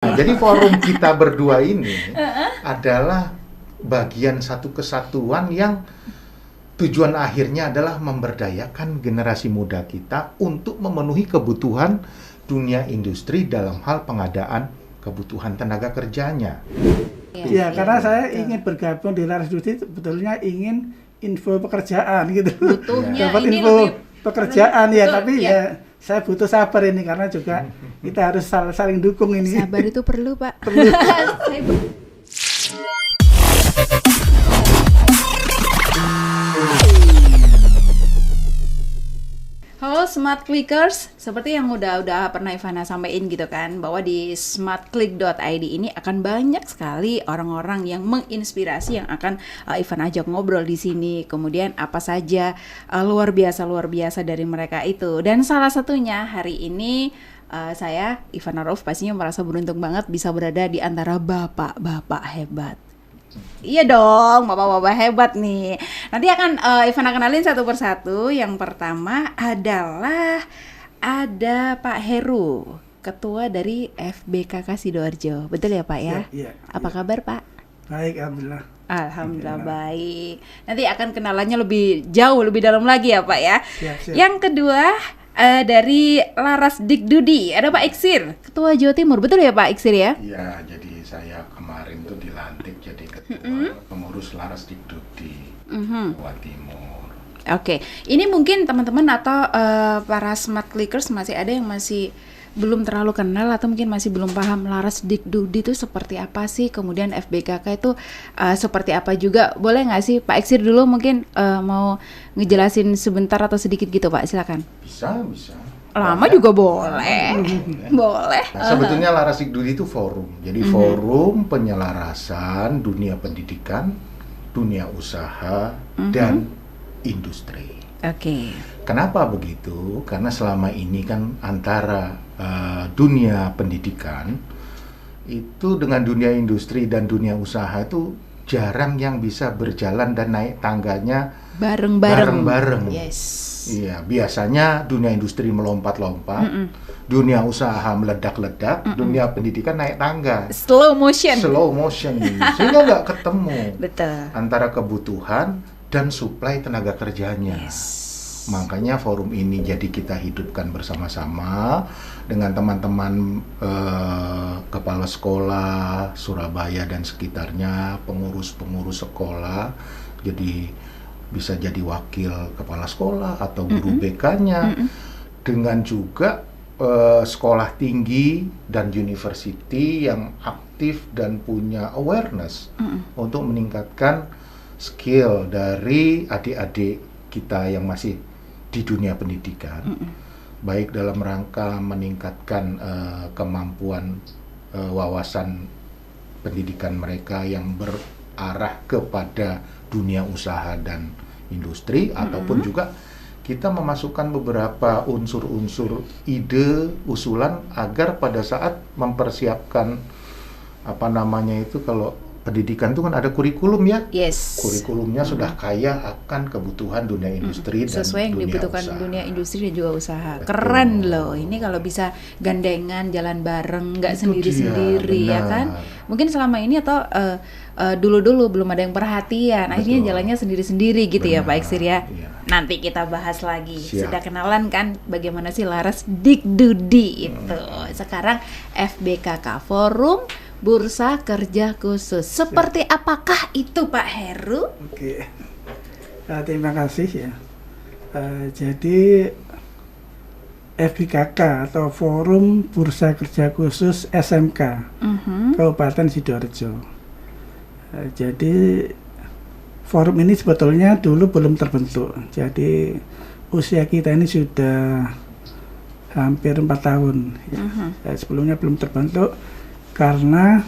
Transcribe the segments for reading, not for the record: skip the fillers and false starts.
Nah, jadi forum kita berdua ini adalah bagian satu kesatuan yang tujuan akhirnya adalah memberdayakan generasi muda kita untuk memenuhi kebutuhan dunia industri dalam hal pengadaan kebutuhan tenaga kerjanya. Ya, karena saya ingin bergabung di Laras Industri, sebetulnya ingin info pekerjaan gitu. Butuhnya Dapat ini info lebih pekerjaan ya, betul, tapi ya saya butuh sabar ini karena juga kita harus saling dukung ini. sabar itu perlu, Pak. Perlu. Halo Smart Clickers, seperti yang udah pernah Ivana sampaikan gitu kan, bahwa di smartclick.id ini akan banyak sekali orang-orang yang menginspirasi yang akan Ivana ajak ngobrol di sini. Kemudian apa saja luar biasa dari mereka itu. Dan salah satunya hari ini saya Ivana Rauf pastinya merasa beruntung banget bisa berada di antara bapak-bapak hebat. Iya dong, bapak-bapak hebat nih. Nanti akan Ivana kenalin satu persatu. Yang pertama adalah ada Pak Heru, Ketua dari FBKK Sidoarjo. Betul ya Pak ya? Iya. Apa kabar Pak? Baik, alhamdulillah. Alhamdulillah baik. Nanti akan kenalannya lebih jauh, lebih dalam lagi ya Pak ya. Siap. Yang kedua dari Laras Dikdudi, ada Pak Iksir, Ketua Jawa Timur. Betul ya Pak Iksir ya? Ya, jadi saya kemarin tuh dilantik jadi ketua pengurus Laras Dikdudi Jawa Timur. Oke, ini mungkin teman-teman atau para smart clickers masih ada yang masih belum terlalu kenal atau mungkin masih belum paham Laras Dikdudi itu seperti apa sih, kemudian FBKK itu seperti apa juga. Boleh nggak sih Pak Iksir dulu mungkin mau ngejelasin sebentar atau sedikit gitu Pak, silakan. Bisa. Lama juga boleh. Boleh. Nah, sebetulnya Laras Dikdudi itu forum. Jadi forum penyelarasan dunia pendidikan, dunia usaha, dan industri. Oke. Kenapa begitu? Karena selama ini kan antara dunia pendidikan itu dengan dunia industri dan dunia usaha itu jarang yang bisa berjalan dan naik tangganya bareng-bareng. Yes. Iya, biasanya dunia industri melompat-lompat, dunia usaha meledak-ledak, dunia pendidikan naik tangga. Slow motion. Sehingga nggak ketemu Betul. antara kebutuhan dan suplai tenaga kerjanya. Yes. Makanya forum ini jadi kita hidupkan bersama-sama dengan teman-teman kepala sekolah Surabaya dan sekitarnya, pengurus-pengurus sekolah, jadi bisa jadi wakil kepala sekolah atau guru BK-nya, dengan juga sekolah tinggi dan university yang aktif dan punya awareness untuk meningkatkan skill dari adik-adik kita yang masih di dunia pendidikan, baik dalam rangka meningkatkan kemampuan wawasan pendidikan mereka yang berarah kepada dunia usaha dan industri, ataupun juga kita memasukkan beberapa unsur-unsur ide, usulan agar pada saat mempersiapkan kalau pendidikan itu kan ada kurikulum ya. Yes. Kurikulumnya sudah kaya akan kebutuhan dunia industri dan sesuai yang dunia dibutuhkan usaha. dunia industri dan juga usaha. Betul. Keren loh. Ini kalau bisa gandengan, jalan bareng, nggak Itu sendiri-sendiri dia, ya kan. benar. Mungkin selama ini atau dulu-dulu belum ada yang perhatian. Akhirnya Betul. jalannya sendiri-sendiri gitu ya Pak Benar, Iksir ya. iya. Nanti kita bahas lagi. Siap. Sudah kenalan kan bagaimana sih Laras Dikdudi itu. Sekarang FBKK Forum Bursa Kerja Khusus. Seperti apakah itu Pak Heru? Oke. Terima kasih ya. Jadi FBKK atau Forum Bursa Kerja Khusus SMK Kabupaten Sidoarjo. Jadi forum ini sebetulnya dulu belum terbentuk. Jadi usia kita ini sudah hampir 4 tahun. Ya. Sebelumnya belum terbentuk karena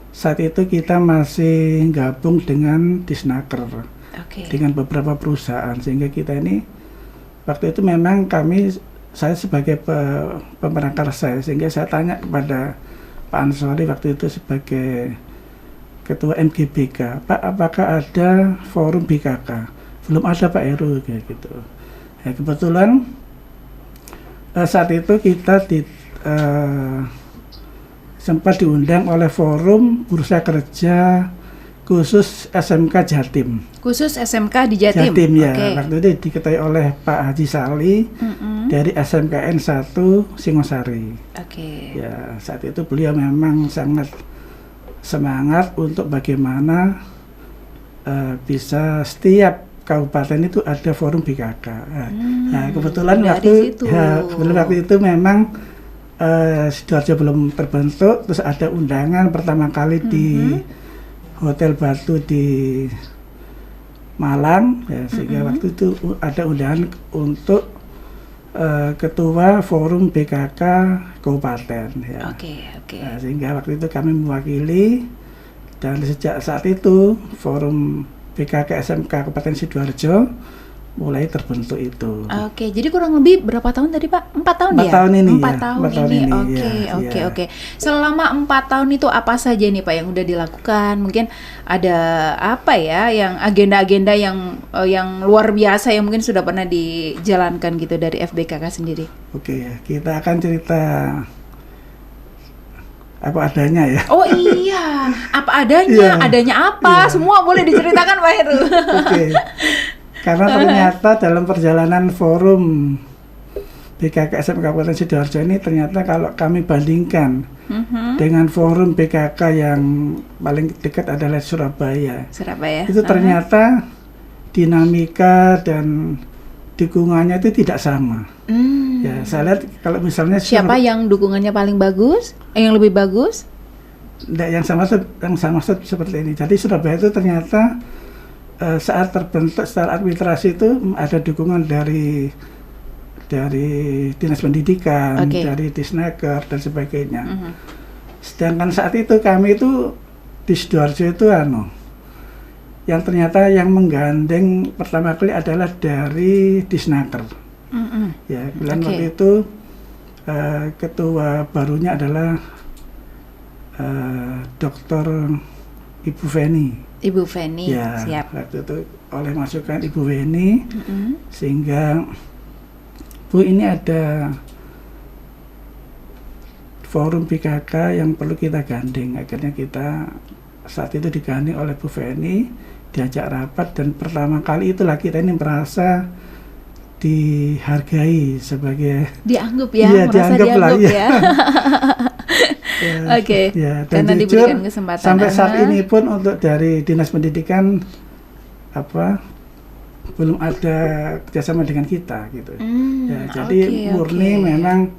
saat itu kita masih gabung dengan Disnaker. Oke. Dengan beberapa perusahaan, sehingga kita ini waktu itu memang saya sebagai pemerangkasa, sehingga saya tanya kepada Pak Ansori waktu itu sebagai Ketua MGBK, Pak, apakah ada forum BKK? Belum ada Pak Heru, kayak gitu. Kebetulan saat itu kita sempat diundang oleh Forum Bursa Kerja khusus SMK Jatim. Khusus SMK di Jatim. Jatim ya. Oke. Waktu itu diketuai oleh Pak Haji Sali dari SMKN 1 Singosari. Oke. Ya, saat itu beliau memang sangat semangat untuk bagaimana bisa setiap kabupaten itu ada forum BKK. Nah, kebetulan dari situ. waktu itu memang Sidoarjo belum terbentuk, terus ada undangan pertama kali di Hotel Batu di Malang, ya, sehingga waktu itu ada undangan untuk ketua forum BKK kabupaten. Ya. Oke. Nah, sehingga waktu itu kami mewakili, dan sejak saat itu forum BKK SMK Kabupaten Sidoarjo mulai terbentuk itu. Oke, jadi kurang lebih berapa tahun tadi Pak? 4 tahun 4 ya? tahun ini 4 ya, tahun 4 tahun ini. ini, Oke. Selama 4 tahun itu apa saja nih Pak yang udah dilakukan? Mungkin ada apa ya yang agenda-agenda yang luar biasa yang mungkin sudah pernah dijalankan gitu dari FBKK sendiri? Oke, kita akan cerita apa adanya ya. Oh iya, apa adanya? Iya. Adanya apa? Semua boleh diceritakan Pak Heru. Oke. Karena ternyata dalam perjalanan forum BKK SMK Kabupaten Sidoarjo ini, ternyata kalau kami bandingkan dengan forum BKK yang paling dekat adalah Surabaya. Surabaya. Itu ternyata dinamika dan dukungannya itu tidak sama. Ya, saya lihat kalau misalnya Siapa yang dukungannya paling bagus? Yang lebih bagus? yang sama seperti ini. Jadi Surabaya itu ternyata saat terbentuk secara administrasi itu ada dukungan dari Dinas Pendidikan, dari Disnaker dan sebagainya. Sedangkan saat itu kami itu di Sidoarjo itu yang ternyata yang menggandeng pertama kali adalah dari Disnaker. Ya, bilang waktu itu ketua barunya adalah Dr. Ibu Feni. Ibu Feni, Ya, siap. waktu itu oleh masukan Ibu Feni, sehingga Bu, ini ada forum BKK yang perlu kita gandeng. Akhirnya kita saat itu digandeng oleh Bu Feni, diajak rapat, dan pertama kali itulah kita ini merasa dihargai sebagai Dianggap ya, Iya, merasa dianggap lah, dianggap iya. ya. Oke, Ya, dan karena jujur, diberikan kesempatan. sampai saat ini pun untuk dari Dinas Pendidikan belum ada kerjasama dengan kita gitu. Ya, jadi murni memang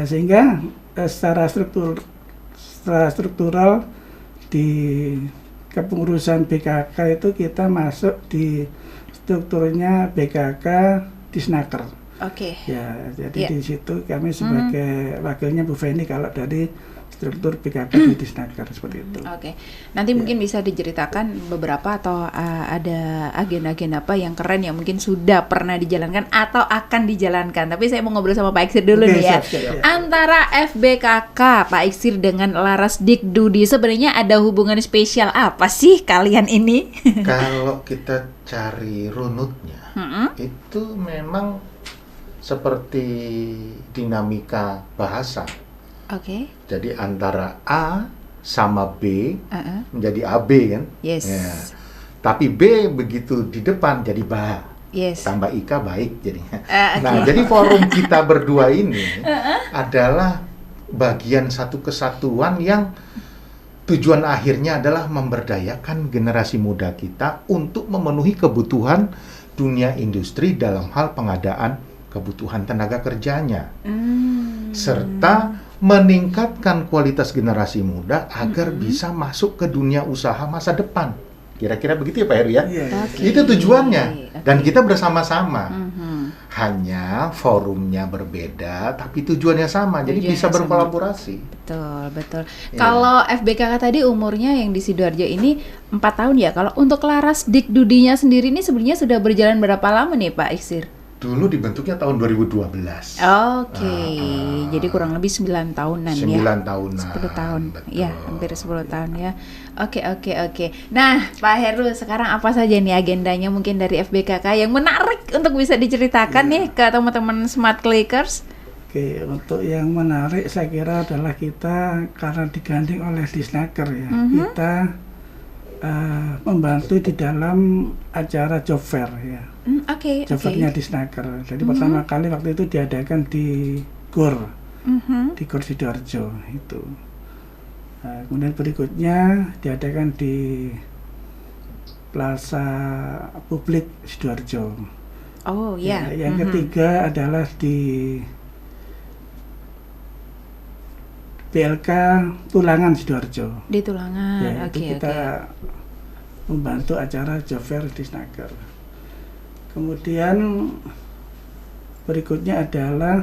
sehingga secara struktural di kepengurusan BKK itu kita masuk di strukturnya BKK Disnaker. Oke. Ya, jadi di situ kami sebagai wakilnya Bu Feni kalau dari struktur BKK di Disnaker seperti itu. Oke. Nanti mungkin bisa diceritakan beberapa atau ada agenda-agenda apa yang keren yang mungkin sudah pernah dijalankan atau akan dijalankan. Tapi saya mau ngobrol sama Pak Iksir dulu nih ya. Siap. Antara FBKK Pak Iksir dengan Laras Dikdudi sebenarnya ada hubungan spesial apa sih kalian ini? Kalau kita cari runutnya, itu memang seperti dinamika bahasa. Oke. Jadi antara A sama B menjadi AB kan? Yes. Ya. Tapi B begitu di depan jadi ba. Yes. Tambah Ika baik jadinya. Okay. Nah, jadi forum kita berdua ini adalah bagian satu kesatuan yang tujuan akhirnya adalah memberdayakan generasi muda kita untuk memenuhi kebutuhan dunia industri dalam hal pengadaan kebutuhan tenaga kerjanya. Serta meningkatkan kualitas generasi muda agar bisa masuk ke dunia usaha masa depan. Kira-kira begitu ya Pak Heru ya? Okay. Itu tujuannya. Dan kita bersama-sama. Hanya forumnya berbeda, tapi tujuannya sama. Jadi bisa berkolaborasi. Betul. Kalau FBKK tadi umurnya yang di Sidoarjo ini 4 tahun ya. Kalau untuk Laras Dikdudinya sendiri ini sebenarnya sudah berjalan berapa lama nih Pak Iksir? Dulu dibentuknya tahun 2012. Oke. Jadi kurang lebih 9 tahunan 9 ya. tahunan. 10 tahun. Betul. Ya, hampir 10 tahun ya. Oke. Nah, Pak Heru, sekarang apa saja nih agendanya mungkin dari FBKK yang menarik untuk bisa diceritakan nih ke teman-teman Smart Clickers? Oke, untuk yang menarik saya kira adalah kita karena digandeng oleh Disnaker ya, kita membantu di dalam acara job fair ya. Oke. Job fairnya Disnaker. Jadi pertama kali waktu itu diadakan di GOR, di GOR Sidoarjo itu. Kemudian berikutnya diadakan di Plaza Publik Sidoarjo. Oh ya. Yang ketiga adalah di BLK Tulangan Sidoarjo. Di Tulangan. Ya, Oke, itu kita membantu acara job fair di Snaker. Kemudian berikutnya adalah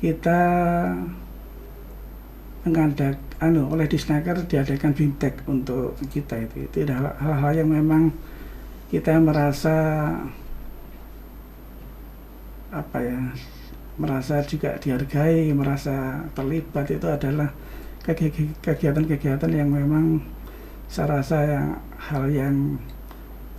kita oleh Disnaker diadakan BIMTEK untuk kita itu adalah hal-hal yang memang kita merasa merasa juga dihargai, merasa terlibat. Itu adalah kegiatan-kegiatan yang memang saya rasa hal yang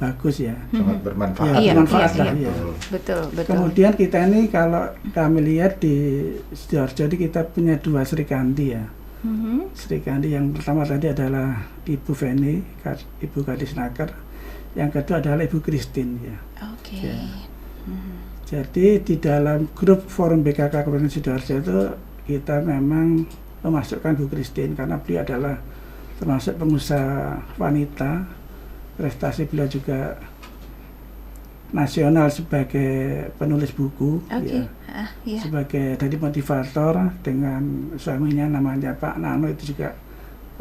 bagus ya, sangat bermanfaat. Iya, bermanfaat iya, lah, iya. ya. Betul. Kemudian kita ini kalau kami lihat di Sidoarjo ini kita punya 2 Sri Kandi ya. Sri Kandi yang pertama tadi adalah Ibu Feni, Ibu Kadis Naker. Yang kedua adalah Ibu Christine ya. Oke. Ya. Jadi di dalam grup forum BKK Kabupaten Sidoarjo itu kita memang memasukkan Bu Christine karena beliau adalah termasuk pengusaha wanita. Prestasi beliau juga nasional sebagai penulis buku, ya. Sebagai dari motivator dengan suaminya namanya Pak Nano itu juga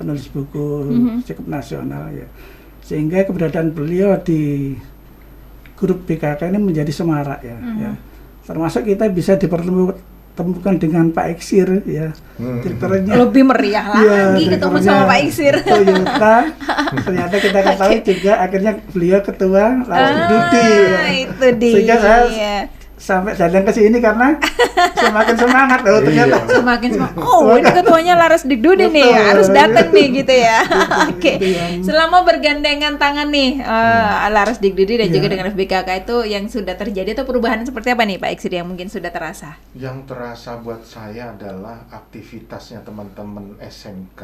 penulis buku cukup nasional ya. Sehingga keberadaan beliau di grup BKK ini menjadi semarak ya. Ya. Termasuk kita bisa dipertemukan dengan Pak Iksir ya. Direkturnya lebih meriah lagi ketemu sama Pak Iksir. Toyota. Ternyata kita ketahui juga akhirnya beliau ketua Laras Dikdudi ya. Itu dia. Sehingga saya sampai datang ke sini karena semakin semangat ternyata. Semakin semangat. Oh, ini ketuanya Laras Dikdudi nih, harus datang nih gitu ya. Oke. Selama bergandengan tangan nih Laras Dikdudi dan juga dengan FBKK itu yang sudah terjadi atau perubahan seperti apa nih Pak Iksir yang mungkin sudah terasa? Yang terasa buat saya adalah aktivitasnya teman-teman SMK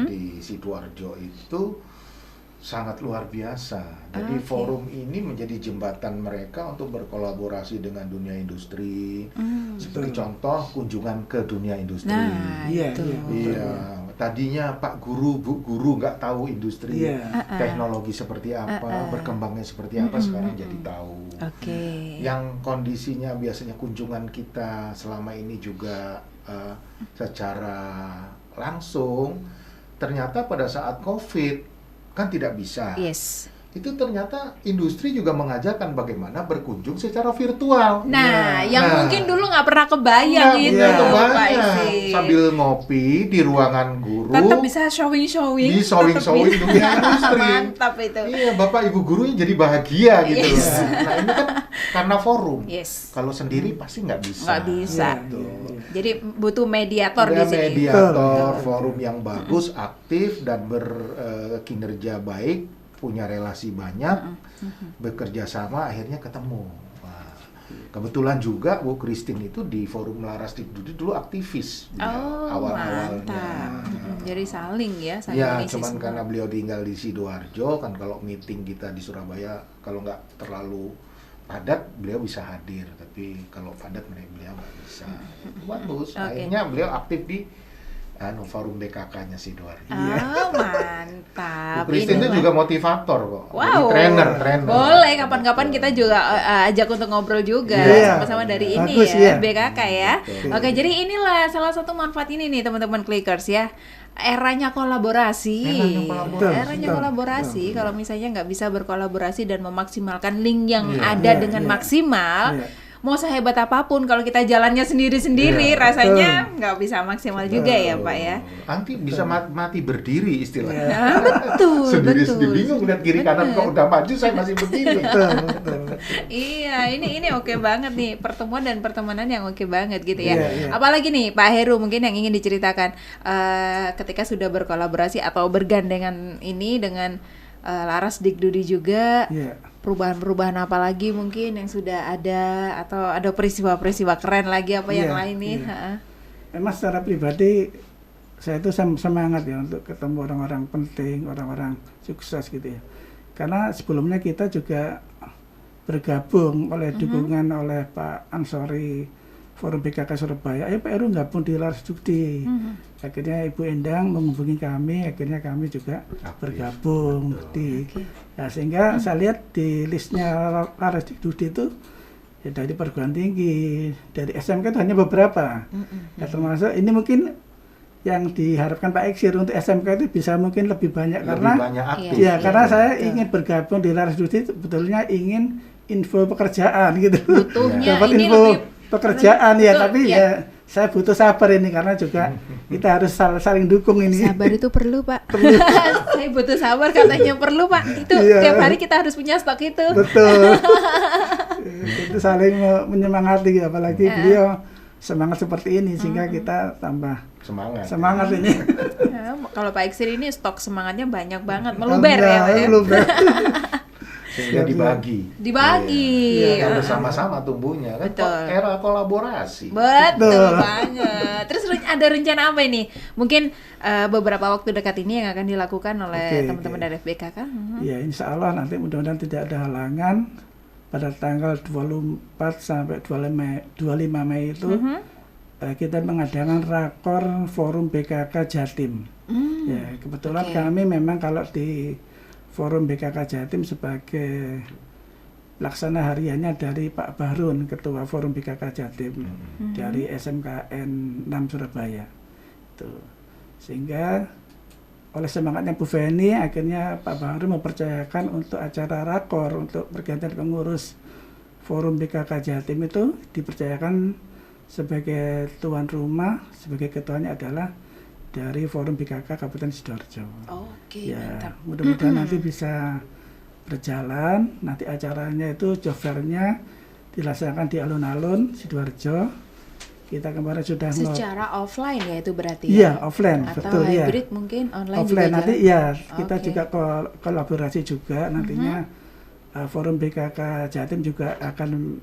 di Sidoarjo itu sangat luar biasa. Jadi forum ini menjadi jembatan mereka untuk berkolaborasi dengan dunia industri. Seperti contoh kunjungan ke dunia industri. Nah, itu. Iya. Tadinya Pak Guru, Bu Guru nggak tahu industri teknologi seperti apa, berkembangnya seperti apa, sekarang jadi tahu. Oke. Yang kondisinya biasanya kunjungan kita selama ini juga secara langsung, ternyata pada saat COVID kan tidak bisa. Yes. Itu ternyata industri juga mengajarkan bagaimana berkunjung secara virtual. Nah, yang mungkin dulu nggak pernah kebayang itu, Pak Iksir. Sambil ngopi di ruangan guru. Tetap bisa showing-showing. Di showing-showing dunia industri. Mantap itu. Iya, Bapak Ibu gurunya jadi bahagia gitu. Nah, ini kan karena forum. Yes. Kalau sendiri pasti nggak bisa. Nggak bisa. Gitu. Jadi butuh mediator di sini. Mediator, forum yang bagus, aktif dan berkinerja baik, punya relasi banyak, bekerja sama, akhirnya ketemu. Wah, kebetulan juga Bu Christine itu di forum Laras Dikdudi dulu aktivis awal-awalnya. Jadi saling mengisi. Cuman karena beliau tinggal di Sidoarjo, kan kalau meeting kita di Surabaya kalau nggak terlalu padat beliau bisa hadir, tapi kalau padat beliau nggak bisa. Bagus. Akhirnya beliau aktif di forum BKK-nya Sidoarjo. Mantap. Bu Christine itu juga motivator kok. Wow. Jadi trainer. Boleh kapan-kapan kita juga ajak untuk ngobrol juga sama-sama dari ini bagus, ya, BKK ya. Oke, jadi inilah salah satu manfaat ini nih teman-teman Clickers ya. Eranya kolaborasi. Eranya kolaborasi. Kalau misalnya nggak bisa berkolaborasi dan memaksimalkan link yang ada dengan maksimal, mau sehebat apapun kalau kita jalannya sendiri-sendiri rasanya nggak bisa maksimal juga ya Pak ya. Nanti bisa mati berdiri istilahnya. Betul. Sendiri-sendiri bingung lihat kiri kanan kok udah maju saya masih berdiri. Iya, ini oke banget nih, pertemuan dan pertemanan yang oke banget gitu ya. Apalagi nih Pak Heru mungkin yang ingin diceritakan ketika sudah berkolaborasi atau bergandengan ini dengan Laras Dikdudi juga. Iya. Perubahan-perubahan apa lagi mungkin yang sudah ada, atau ada peristiwa-peristiwa keren lagi apa yang Iya, lain nih? iya. Ha-ha. Memang secara pribadi saya itu semangat ya untuk ketemu orang-orang penting, orang-orang sukses gitu ya. Karena sebelumnya kita juga bergabung oleh dukungan oleh Pak Ansori Forum BKK Surabaya. Ayo Pak Heru gabung di Laras Dikdudi. Akhirnya Ibu Endang menghubungi kami, akhirnya kami juga bergabung di. Ya, sehingga saya lihat di listnya Laras Dikdudi itu ya dari perguruan tinggi, dari SMK itu hanya beberapa. Ya, termasuk ini mungkin yang diharapkan Pak Eksir untuk SMK itu bisa mungkin lebih banyak, Lebih karena banyak aktif. ya karena saya betul. ingin bergabung di Laras Dikdudi sebetulnya ingin info pekerjaan gitu. Butuhnya Dapat ini info lebih pekerjaan ya, betul, tapi ya. ya saya butuh sabar ini karena juga kita harus saling dukung ini. Sabar itu perlu, Pak. Saya butuh sabar katanya perlu, Pak. Itu Iya. tiap hari kita harus punya stok itu. Betul. Itu saling menyemangati, apalagi beliau semangat seperti ini sehingga kita tambah semangat ini. Ya, kalau Pak Eksir ini stok semangatnya banyak banget, meluber ya, Pak ya. Meluber. Sehingga dibagi. Dibagi. Iya, Ya. bersama-sama tumbuhnya kan. Betul. Era kolaborasi. Betul banget. Terus ada rencana apa ini? Mungkin beberapa waktu dekat ini yang akan dilakukan oleh Oke, teman-teman oke. dari FBKK. Ya, insya Allah nanti mudah-mudahan tidak ada halangan pada tanggal 24 sampai 25 Mei itu kita mengadakan rakor Forum BKK Jatim. Ya, kebetulan Oke. kami memang kalau di Forum BKK Jatim sebagai pelaksana hariannya dari Pak Bahrun, Ketua Forum BKK Jatim dari SMKN 6 Surabaya. Itu. Sehingga oleh semangatnya Bu Feni, akhirnya Pak Bahrun mempercayakan untuk acara rakor untuk pergantian pengurus Forum BKK Jatim itu dipercayakan sebagai tuan rumah, sebagai ketuanya adalah dari Forum BKK Kabupaten Sidoarjo. Oke, Ya, mantap. mudah-mudahan nanti bisa berjalan. Nanti acaranya itu job fair-nya dilaksanakan di alun-alun Sidoarjo. Kita kemarin sudah Secara offline ya itu berarti ya? Iya, offline, Atau betul ya. hybrid mungkin online Offline juga nanti jalan? ya, kita Oke. juga kolaborasi juga nantinya. Forum BKK Jatim juga akan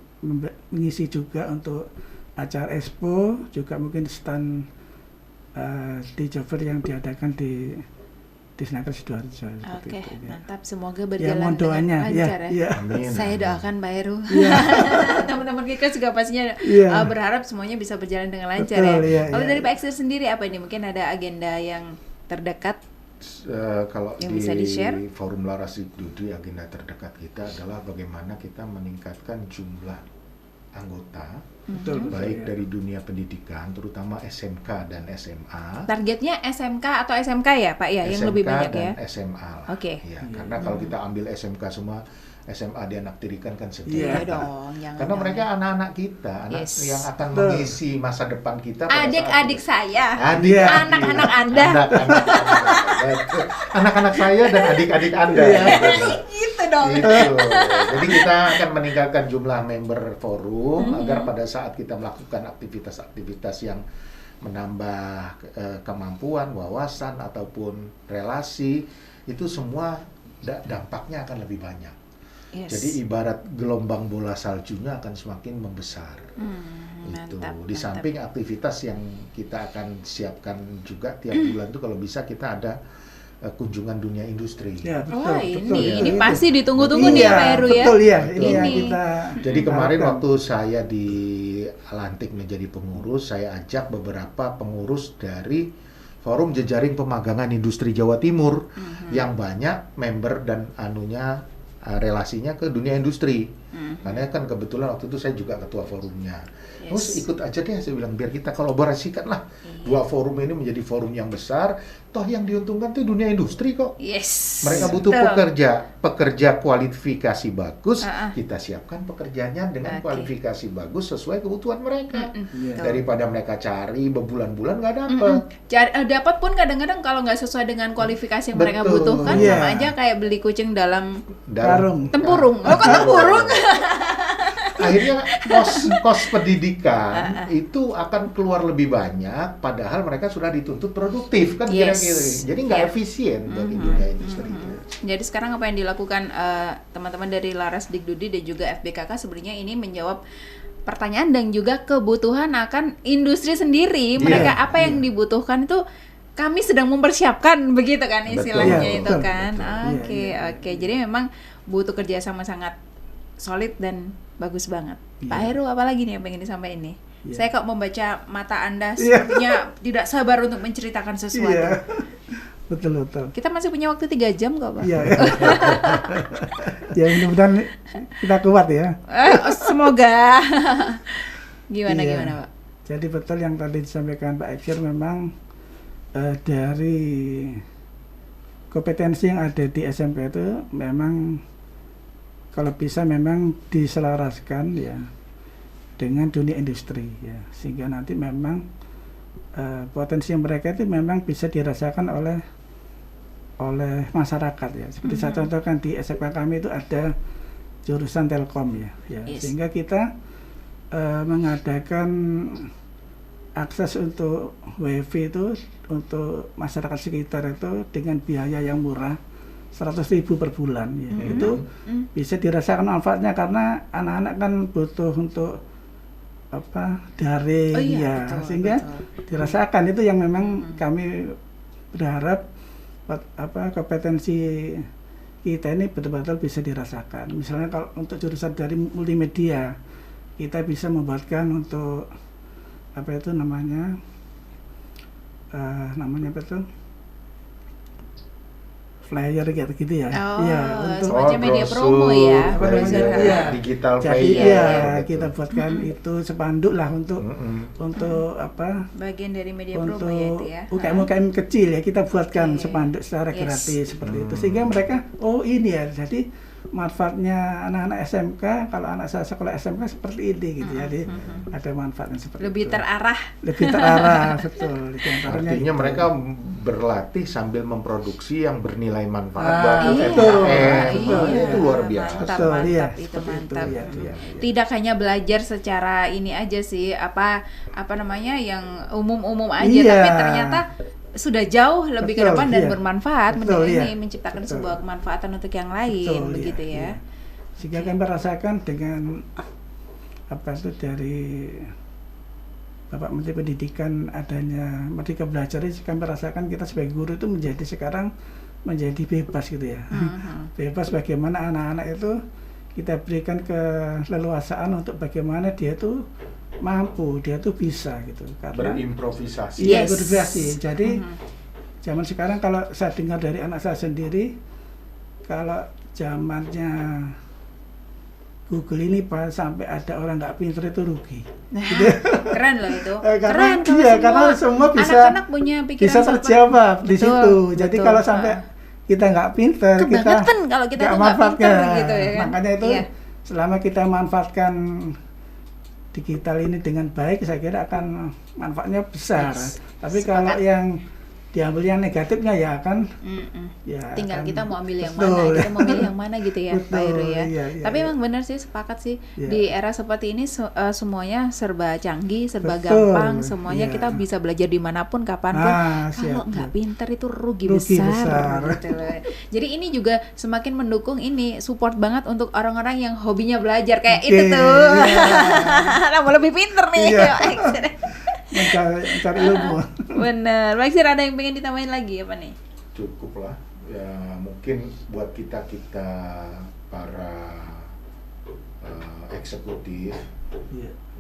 mengisi juga untuk acara expo, juga mungkin stand di job fair yang diadakan di Senaker Sidoarjo. Oke, seperti itu, ya. mantap. Semoga Ya, berjalan mohon doanya, dengan lancar ya. ya. Amin. Saya doakan Pak Heru. Iya. Teman-teman kita juga pastinya Iya. berharap semuanya bisa berjalan dengan lancar Betul, ya. iya, Kalau iya. dari Pak Eksir sendiri apa ini? Mungkin ada agenda yang terdekat? Kalau Yang di bisa di-share? Forum Laras Dikdudi, agenda terdekat kita adalah bagaimana kita meningkatkan jumlah anggota, Betul, betul, baik ya. dari dunia pendidikan, terutama SMK dan SMA. Targetnya SMK atau SMK ya Pak ya? Yang SMK lebih banyak dan ya? SMA lah. Oke. Ya, karena kalau kita ambil SMK semua, SMA dianaktirikan kan sedih. Iya. Iya dong, jangan. Karena mereka anak-anak kita, anak Yes. yang akan Betul. mengisi masa depan kita. pada saat Adik-adik itu. saya. Adik-adik. Anak-anak Anda. Anak-anak saya dan adik-adik Anda. Gitu dong. Gitu. Jadi kita akan meningkatkan jumlah member forum agar pada saat kita melakukan aktivitas-aktivitas yang menambah kemampuan, wawasan ataupun relasi, itu semua dampaknya akan lebih banyak. Yes. Jadi ibarat gelombang bola saljunya akan semakin membesar. Itu. Mantap, Di samping aktivitas yang kita akan siapkan juga tiap bulan tuh kalau bisa kita ada kunjungan dunia industri. Ya, betul, Wah, betul, ya. ini Itu. pasti ditunggu-tunggu nih ya Iya, Pak Heru ya. betul ya. Ini yang Ini. kita Jadi kemarin harapkan. waktu saya dilantik menjadi pengurus, saya ajak beberapa pengurus dari Forum Jejaring Pemagangan Industri Jawa Timur yang banyak member dan relasinya ke dunia industri. Karena kan kebetulan waktu itu saya juga ketua forumnya. Terus ikut aja deh, saya bilang biar kita kolaborasikan lah. Dua forum ini menjadi forum yang besar. Toh yang diuntungkan tuh dunia industri kok. Yes. Mereka butuh Betul. pekerja kualifikasi bagus. Ah, ah. Kita siapkan pekerjaannya dengan Oke. kualifikasi bagus sesuai kebutuhan mereka. Iya. Daripada mereka cari berbulan-bulan nggak dapat. Dapat pun kadang-kadang kalau nggak sesuai dengan kualifikasi yang mereka Betul. butuhkan, Iya. sama aja kayak beli kucing dalam Karung. tempurung. Oh, kok tempurung? akhirnya kos pendidikan itu akan keluar lebih banyak, padahal mereka sudah dituntut produktif kan kira-kira. Jadi nggak efisien bagi dunia industri itu. Jadi sekarang apa yang dilakukan teman-teman dari Laras Digdudi dan juga FBKK sebenarnya ini menjawab pertanyaan dan juga kebutuhan akan industri sendiri. Mereka apa yang dibutuhkan itu kami sedang mempersiapkan, begitu kan istilahnya itu kan. Oke. Jadi memang butuh kerjasama sangat solid dan bagus banget. Pak Heru, apalagi nih yang pengen disampaikan nih? Saya kok membaca mata Anda sepertinya tidak sabar untuk menceritakan sesuatu. Betul. Kita masih punya waktu 3 jam kok, Pak. Iya. Ya mudah-mudahan kita kuat ya. Semoga. Gimana Pak? Jadi betul yang tadi disampaikan Pak Eksyir, memang dari kompetensi yang ada di SMP itu memang kalau bisa memang diselaraskan ya dengan dunia industri ya, sehingga nanti memang potensi mereka itu memang bisa dirasakan oleh masyarakat ya. Seperti saya contohkan di SMK kami itu ada jurusan Telkom ya. Sehingga kita mengadakan akses untuk WiFi itu untuk masyarakat sekitar itu dengan biaya yang murah 100.000 per bulan ya. Itu bisa dirasakan manfaatnya karena anak-anak kan butuh untuk daring betul, sehingga dirasakan. Itu yang memang kami berharap kompetensi kita ini betul-betul bisa dirasakan. Misalnya kalau untuk jurusan dari multimedia, kita bisa membuatkan untuk namanya flyer gitu ya. Untuk semacam media promo ya. Digital flyer. Kita buatkan itu spanduk lah untuk bagian dari media promo ya itu ya. UKM kecil ya, kita buatkan spanduk secara gratis seperti itu, sehingga mereka ini ya, jadi manfaatnya anak-anak SMK, kalau anak saya sekolah SMK seperti ini gitu ya. Jadi ada manfaatnya seperti lebih itu. Lebih terarah betul. Artinya mereka berlatih sambil memproduksi yang bernilai manfaat bagi itu luar biasa. Mantap. Tidak hanya belajar secara ini aja sih, apa namanya yang umum aja, tapi ternyata sudah jauh lebih ke depan dan bermanfaat, ini menciptakan sebuah kemanfaatan untuk yang lain, begitu ya. Sehingga kami merasakan dengan dari Bapak Menteri Pendidikan adanya Merdeka Belajar, kami merasakan kita sebagai guru itu sekarang menjadi bebas gitu ya. Bebas bagaimana anak-anak itu kita berikan keleluasaan untuk bagaimana dia tuh mampu, dia tuh bisa gitu, karena berimprovisasi. Berimprovisasi. Jadi zaman sekarang kalau saya dengar dari anak saya sendiri, kalau zamannya Google ini sampai ada orang nggak pintar itu rugi. Gitu. Keren loh itu. Keren karena semua bisa anak-anak punya pikiran bisa terjawab di situ. Jadi kalau sampai kita nggak pintar, kita kalau kita nggak pintar gitu ya kan. Makanya itu selama kita manfaatkan digital ini dengan baik, saya kira akan manfaatnya besar. Tapi kalau yang diambil yang negatifnya ya kan tinggal kita mau ambil yang mana, kita mau milih yang mana gitu ya. Pak Heru ya. Tapi emang benar sih, sepakat sih, di era seperti ini semuanya serba canggih, serba gampang, semuanya kita bisa belajar dimanapun, kapanpun. Kalau nggak pintar itu rugi besar. Gitu loh. Jadi ini juga semakin mendukung ini, support banget untuk orang-orang yang hobinya belajar kayak itu tuh. Nah, mau lebih pintar nih. Mencari ilmu. Bener. Pak Eksyir, ada yang pengen ditambahin lagi apa nih? Cukup lah. Ya mungkin buat kita para eksekutif,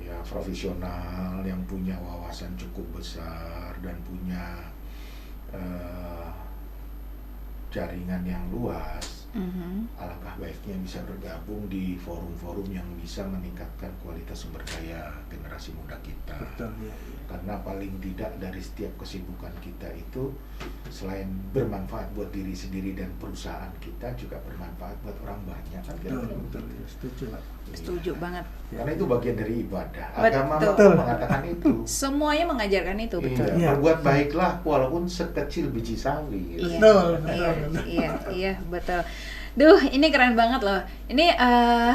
ya profesional yang punya wawasan cukup besar dan punya jaringan yang luas, alangkah baiknya bisa bergabung di forum-forum yang bisa meningkatkan kualitas sumber daya generasi muda kita. Betul, ya. Karena paling tidak dari setiap kesibukan kita itu, selain bermanfaat buat diri sendiri dan perusahaan kita, juga bermanfaat buat orang banyak kan? Betul, setuju Pak. Setuju banget. Karena itu bagian dari ibadah. Agama mengatakan itu. Semuanya mengajarkan itu, betul. Iya, berbuat baiklah walaupun sekecil biji sawi. Iya, betul. Duh, ini keren banget loh. Ini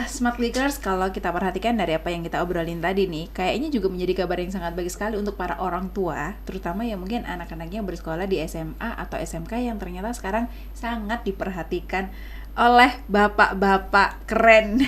Smart Clickers, kalau kita perhatikan dari apa yang kita obrolin tadi nih, kayaknya juga menjadi kabar yang sangat bagus sekali untuk para orang tua, terutama yang mungkin anak-anaknya bersekolah di SMA atau SMK yang ternyata sekarang sangat diperhatikan oleh bapak-bapak keren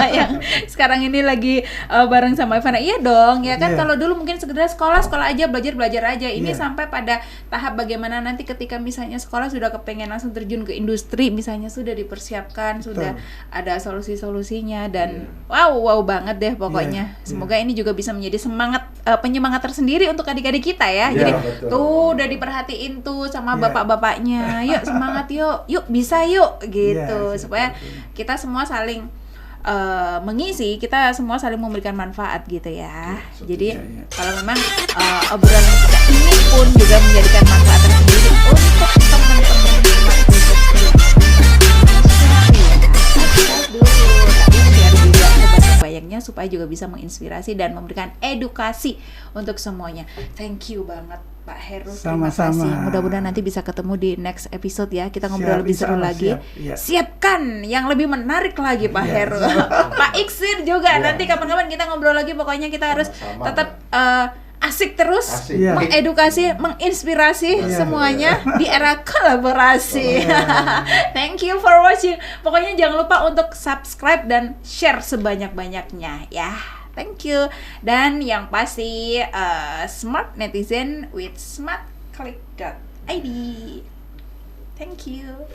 yang sekarang ini lagi bareng sama Ivana. Iya dong, ya kan. Iya. Kalau dulu mungkin sekedar sekolah aja, belajar aja. Ini Iya. sampai pada tahap bagaimana nanti ketika misalnya sekolah sudah kepengen langsung terjun ke industri, misalnya sudah dipersiapkan, sudah ada solusi-solusinya, dan wow banget deh pokoknya. Iya. Semoga ini juga bisa menjadi semangat penyemangat tersendiri untuk adik-adik kita ya. Iya, Jadi betul. tuh udah diperhatiin tuh sama Iya. bapak-bapaknya. Yuk semangat yuk bisa yuk gitu. Iya, Supaya kita semua saling mengisi, kita semua saling memberikan manfaat gitu ya. Jadi Iya. kalau memang obrolan kita ini pun juga menjadikan manfaat tersendiri untuk teman-teman Smart Clickers yang subscribe dulu, tapi share juga sebanyak-banyaknya supaya juga bisa menginspirasi dan memberikan edukasi untuk semuanya. Thank you banget Pak Heru, terima Sama-sama. kasih. Mudah-mudahan nanti bisa ketemu di next episode ya. Kita ngobrol Siap, lebih seru insyaallah, lagi. siap, iya. Siapkan yang lebih menarik lagi Pak Iya, Heru. Pak Iksir juga. Iya. Nanti kapan-kapan kita ngobrol lagi. Pokoknya kita harus Sama-sama. tetap asik terus, Asik. Iya. mengedukasi, menginspirasi Iya. semuanya di era kolaborasi. Iya. Thank you for watching. Pokoknya jangan lupa untuk subscribe dan share sebanyak-banyaknya ya. Thank you. Dan yang pasti smart netizen with smartclick.id. Thank you.